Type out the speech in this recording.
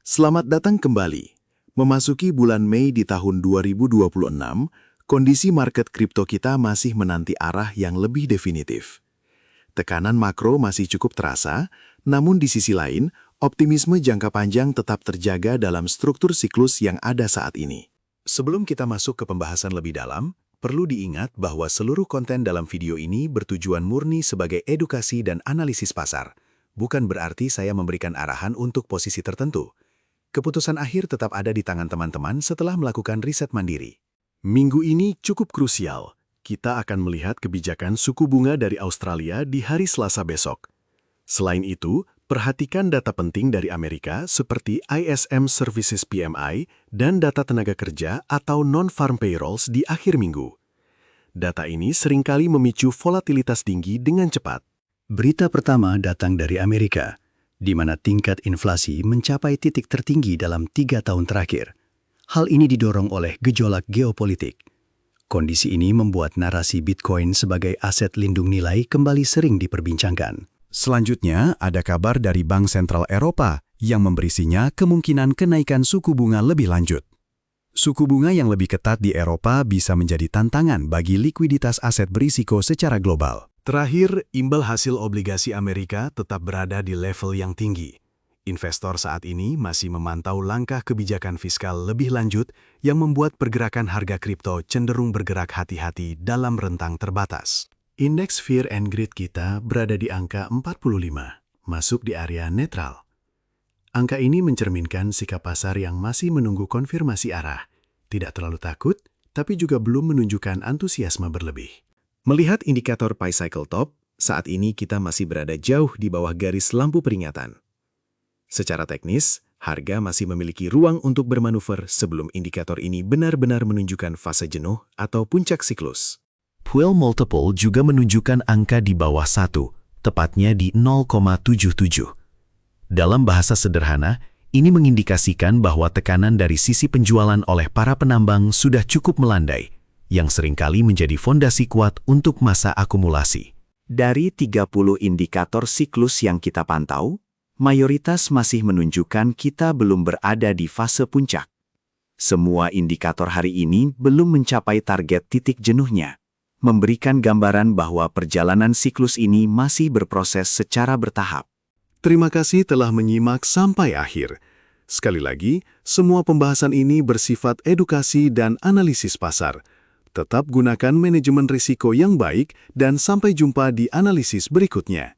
Selamat datang kembali. Memasuki bulan Mei di tahun 2026, kondisi market kripto kita masih menanti arah yang lebih definitif. Tekanan makro masih cukup terasa, namun di sisi lain, optimisme jangka panjang tetap terjaga dalam struktur siklus yang ada saat ini. Sebelum kita masuk ke pembahasan lebih dalam, perlu diingat bahwa seluruh konten dalam video ini bertujuan murni sebagai edukasi dan analisis pasar. Bukan berarti saya memberikan arahan untuk posisi tertentu. Keputusan akhir tetap ada di tangan teman-teman setelah melakukan riset mandiri. Minggu ini cukup krusial. Kita akan melihat kebijakan suku bunga dari Australia di hari Selasa besok. Selain itu, perhatikan data penting dari Amerika seperti ISM Services PMI dan data tenaga kerja atau non-farm payrolls di akhir minggu. Data ini seringkali memicu volatilitas tinggi dengan cepat. Berita pertama datang dari Amerika, di mana tingkat inflasi mencapai titik tertinggi dalam 3 tahun terakhir. Hal ini didorong oleh gejolak geopolitik. Kondisi ini membuat narasi Bitcoin sebagai aset lindung nilai kembali sering diperbincangkan. Selanjutnya, ada kabar dari Bank Sentral Eropa yang memberisinya kemungkinan kenaikan suku bunga lebih lanjut. Suku bunga yang lebih ketat di Eropa bisa menjadi tantangan bagi likuiditas aset berisiko secara global. Terakhir, imbal hasil obligasi Amerika tetap berada di level yang tinggi. Investor saat ini masih memantau langkah kebijakan fiskal lebih lanjut yang membuat pergerakan harga kripto cenderung bergerak hati-hati dalam rentang terbatas. Indeks Fear and Greed kita berada di angka 45, masuk di area netral. Angka ini mencerminkan sikap pasar yang masih menunggu konfirmasi arah. Tidak terlalu takut, tapi juga belum menunjukkan antusiasme berlebih. Melihat indikator Pi Cycle Top, saat ini kita masih berada jauh di bawah garis lampu peringatan. Secara teknis, harga masih memiliki ruang untuk bermanuver sebelum indikator ini benar-benar menunjukkan fase jenuh atau puncak siklus. Puel Multiple juga menunjukkan angka di bawah 1, tepatnya di 0,77. Dalam bahasa sederhana, ini mengindikasikan bahwa tekanan dari sisi penjualan oleh para penambang sudah cukup melandai, yang seringkali menjadi fondasi kuat untuk masa akumulasi. Dari 30 indikator siklus yang kita pantau, mayoritas masih menunjukkan kita belum berada di fase puncak. Semua indikator hari ini belum mencapai target titik jenuhnya, memberikan gambaran bahwa perjalanan siklus ini masih berproses secara bertahap. Terima kasih telah menyimak sampai akhir. Sekali lagi, semua pembahasan ini bersifat edukasi dan analisis pasar. Tetap gunakan manajemen risiko yang baik dan sampai jumpa di analisis berikutnya.